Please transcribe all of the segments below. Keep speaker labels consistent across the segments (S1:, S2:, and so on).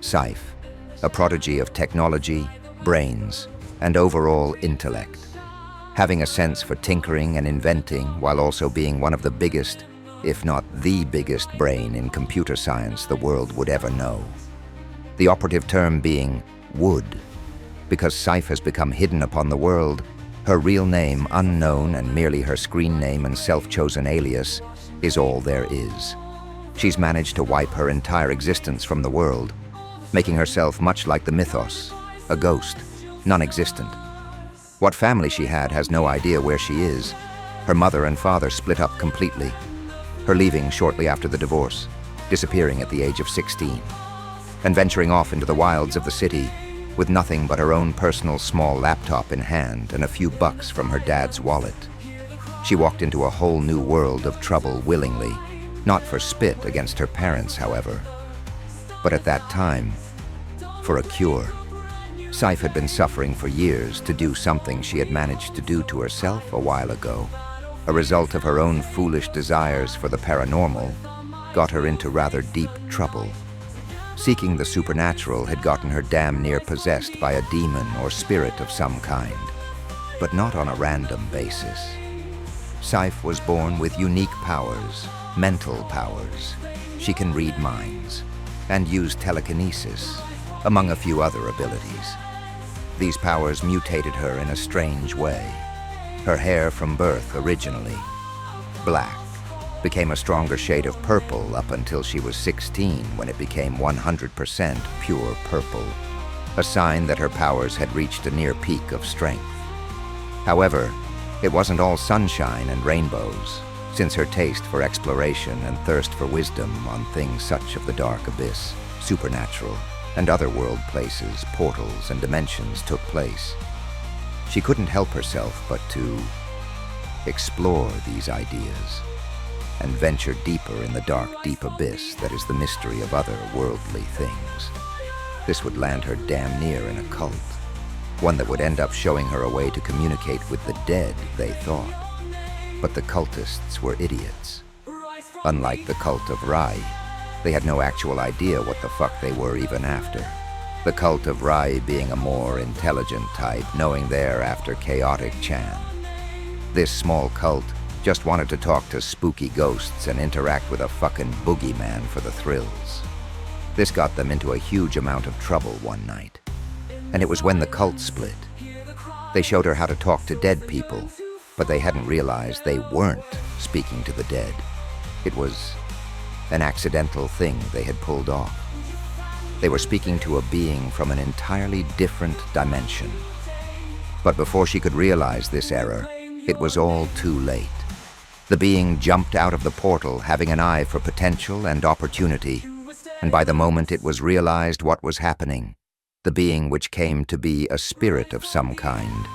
S1: Psife, a prodigy of technology, brains, and overall intellect. Having a sense for tinkering and inventing while also being one of the biggest, if not the biggest brain in computer science the world would ever know. The operative term being would, because Psife has become hidden upon the world, her real name unknown and merely her screen name and self-chosen alias is all there is. She's managed to wipe her entire existence from the world, making herself much like the mythos, a ghost, non-existent. What family she had has no idea where she is. Her mother and father split up completely, her leaving shortly after the divorce, disappearing at the age of 16, and venturing off into the wilds of the city with nothing but her own personal small laptop in hand and a few bucks from her dad's wallet. She walked into a whole new world of trouble willingly, not for spit against her parents, however, but at that time, for a cure. Psife had been suffering for years to do something she had managed to do to herself a while ago. A result of her own foolish desires for the paranormal got her into rather deep trouble. Seeking the supernatural had gotten her damn near possessed by a demon or spirit of some kind, but not on a random basis. Psife was born with unique powers, mental powers. She can read minds and use telekinesis, among a few other abilities. These powers mutated her in a strange way. Her hair from birth originally, black, became a stronger shade of purple up until she was 16 when it became 100% pure purple, a sign that her powers had reached a near peak of strength. However, it wasn't all sunshine and rainbows, since her taste for exploration and thirst for wisdom on things such of the dark abyss, supernatural, and other world places, portals, and dimensions took place. She couldn't help herself but to explore these ideas and venture deeper in the dark, deep abyss that is the mystery of other worldly things. This would land her damn near in a cult, one that would end up showing her a way to communicate with the dead, they thought. But the cultists were idiots. Unlike the cult of Rai, they had no actual idea what the fuck they were even after. The cult of Rai being a more intelligent type, knowing they're after chaotic Chan. This small cult just wanted to talk to spooky ghosts and interact with a fucking boogeyman for the thrills. This got them into a huge amount of trouble one night. And it was when the cult split. They showed her how to talk to dead people, but they hadn't realized they weren't speaking to the dead. It was an accidental thing they had pulled off. They were speaking to a being from an entirely different dimension. But before she could realize this error, it was all too late. The being jumped out of the portal, having an eye for potential and opportunity, and by the moment it was realized what was happening, the being, which came to be a spirit of some kind,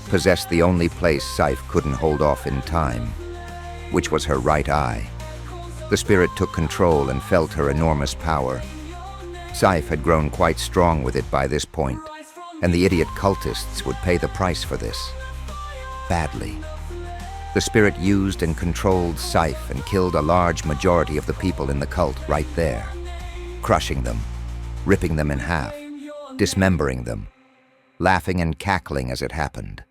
S1: possessed the only place Psife couldn't hold off in time, which was her right eye. The spirit took control and felt her enormous power. Psife had grown quite strong with it by this point, and the idiot cultists would pay the price for this. Badly. The spirit used and controlled Psife and killed a large majority of the people in the cult right there, crushing them, ripping them in half, dismembering them, laughing and cackling as it happened.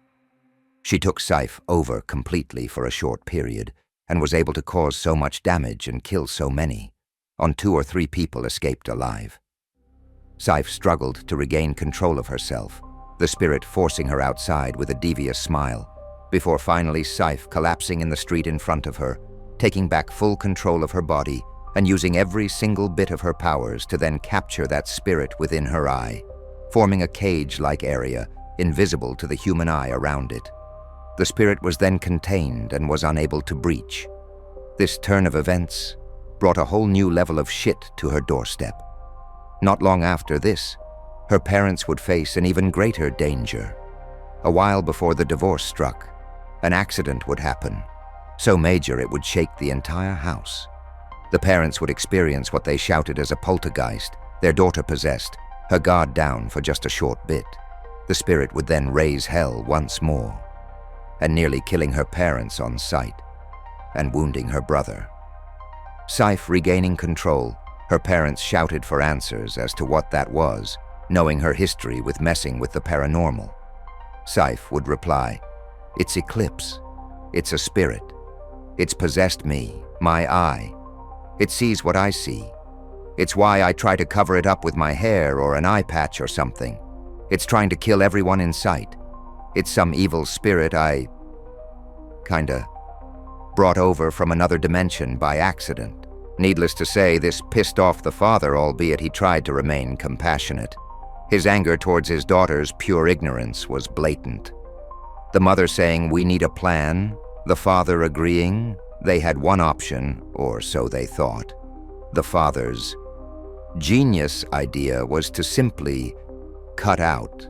S1: She took Psife over completely for a short period, and was able to cause so much damage and kill so many. On 2 or 3 people escaped alive. Psife struggled to regain control of herself, the spirit forcing her outside with a devious smile, before finally Psife collapsing in the street in front of her, taking back full control of her body and using every single bit of her powers to then capture that spirit within her eye, forming a cage-like area, invisible to the human eye around it. The spirit was then contained and was unable to breach. This turn of events brought a whole new level of shit to her doorstep. Not long after this, her parents would face an even greater danger. A while before the divorce struck, an accident would happen, so major it would shake the entire house. The parents would experience what they shouted as a poltergeist, their daughter possessed, her guard down for just a short bit. The spirit would then raise hell once more, and nearly killing her parents on sight, and wounding her brother. Psife regaining control, her Her parents shouted for answers as to what that was, knowing her history with messing with the paranormal. Psife would reply, "It's eclipse. It's a spirit. It's possessed me, my eye. It sees what I see. It's why I try to cover it up with my hair or an eye patch or something. It's trying to kill everyone in sight. It's some evil spirit I kinda brought over from another dimension by accident." Needless to say, this pissed off the father, albeit he tried to remain compassionate. His anger towards his daughter's pure ignorance was blatant. The mother saying, "We need a plan," the father agreeing they had one option, or so they thought. The father's genius idea was to simply cut out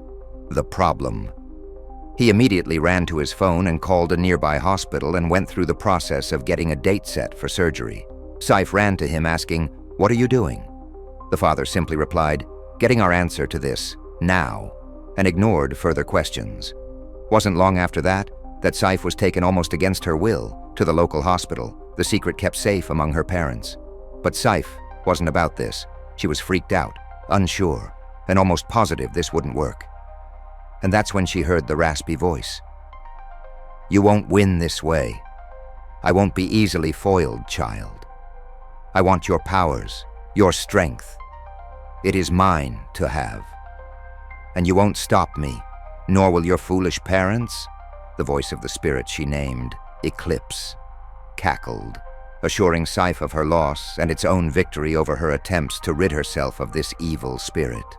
S1: the problem. He immediately ran to his phone and called a nearby hospital and went through the process of getting a date set for surgery. Psife ran to him asking, "What are you doing?" The father simply replied, "Getting our answer to this, now," and ignored further questions. Wasn't long after that Psife was taken almost against her will to the local hospital, the secret kept safe among her parents. But Psife wasn't about this. She was freaked out, unsure, and almost positive this wouldn't work. And that's when she heard the raspy voice. "You won't win this way. I won't be easily foiled, child. I want your powers, your strength. It is mine to have. And you won't stop me, nor will your foolish parents." The voice of the spirit she named Eclipse cackled, assuring Psife of her loss and its own victory over her attempts to rid herself of this evil spirit.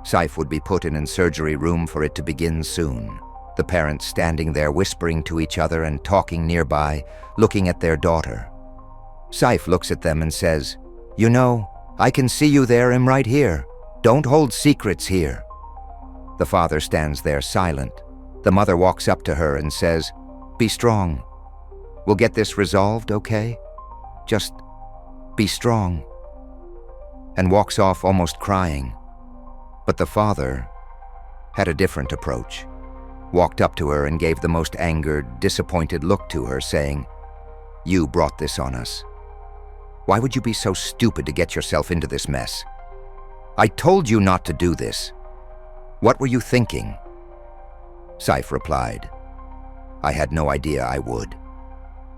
S1: Psife would be put in a surgery room for it to begin soon, the parents standing there whispering to each other and talking nearby, looking at their daughter. Psife looks at them and says, "You know, I can see you there. I'm right here. Don't hold secrets here." The father stands there silent. The mother walks up to her and says, "Be strong. We'll get this resolved, okay? Just be strong." And walks off almost crying. But the father had a different approach. Walked up to her and gave the most angered, disappointed look to her, saying, "You brought this on us. Why would you be so stupid to get yourself into this mess? I told you not to do this. What were you thinking?" Psife replied, "I had no idea I would."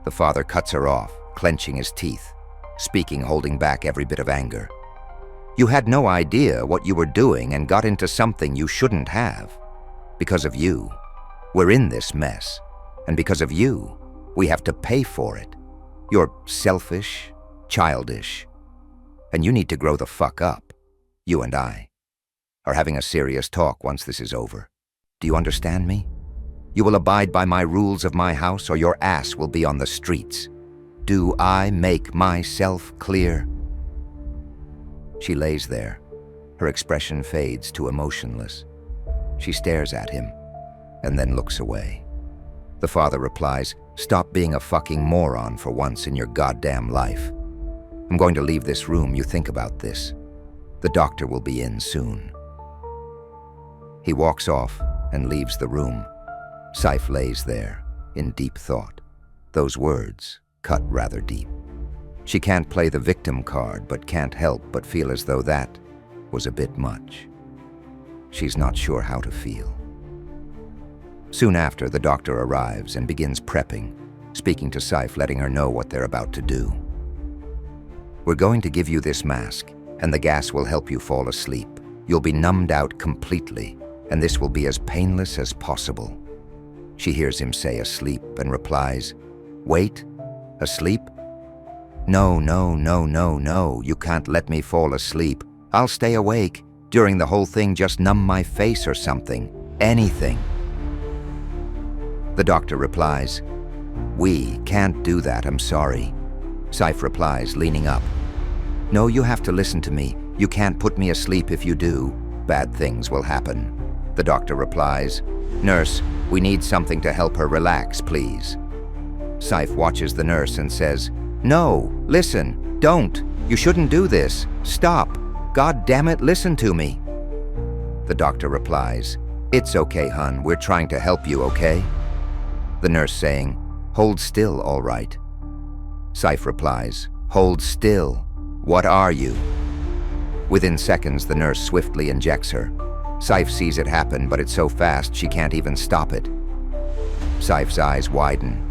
S1: The father cuts her off, clenching his teeth, speaking holding back every bit of anger. "You had no idea what you were doing and got into something you shouldn't have. Because of you, we're in this mess. And because of you, we have to pay for it. You're selfish, childish, and you need to grow the fuck up. You and I are having a serious talk once this is over. Do you understand me? You will abide by my rules of my house or your ass will be on the streets. Do I make myself clear?" She lays there. Her expression fades to emotionless. She stares at him and then looks away. The father replies, "Stop being a fucking moron for once in your goddamn life. I'm going to leave this room. You think about this. The doctor will be in soon." He walks off and leaves the room. Psife lays there, in deep thought. Those words cut rather deep. She can't play the victim card, but can't help but feel as though that was a bit much. She's not sure how to feel. Soon after, the doctor arrives and begins prepping, speaking to Psife, letting her know what they're about to do. "We're going to give you this mask, and the gas will help you fall asleep. You'll be numbed out completely, and this will be as painless as possible." She hears him say asleep and replies, "Wait, asleep? No, no, no, no, no, you can't let me fall asleep. I'll stay awake. During the whole thing, just numb my face or something. Anything." The doctor replies, "We can't do that, I'm sorry." Psife replies, leaning up, "No, you have to listen to me. You can't put me asleep. If you do, bad things will happen." The doctor replies, "Nurse, we need something to help her relax, please." Psife watches the nurse and says, "No, listen, don't. You shouldn't do this. Stop. God damn it, listen to me." The doctor replies, "It's okay, hun. We're trying to help you, okay?" The nurse saying, "Hold still, all right." Psife replies, "Hold still? What are you? Within seconds, the nurse swiftly injects her. Psife sees it happen, but it's so fast she can't even stop it. Psife's eyes widen.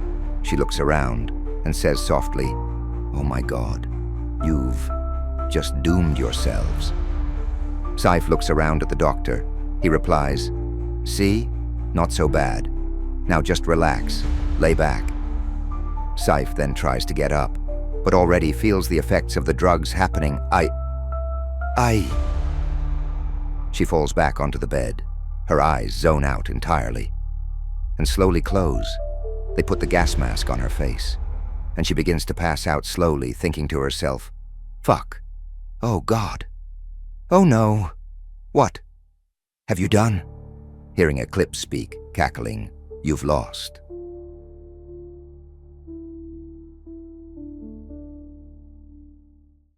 S1: She looks around and says softly, "Oh my God, you've just doomed yourselves." Psife looks around at the doctor. He replies, "See? Not so bad. Now just relax, lay back." Psife then tries to get up, but already feels the effects of the drugs happening. I... She falls back onto the bed. Her eyes zone out entirely and slowly close. They put the gas mask on her face, and she begins to pass out slowly, thinking to herself, "Fuck. Oh God. Oh no. What have you done?" Hearing a clip speak, cackling, "You've lost."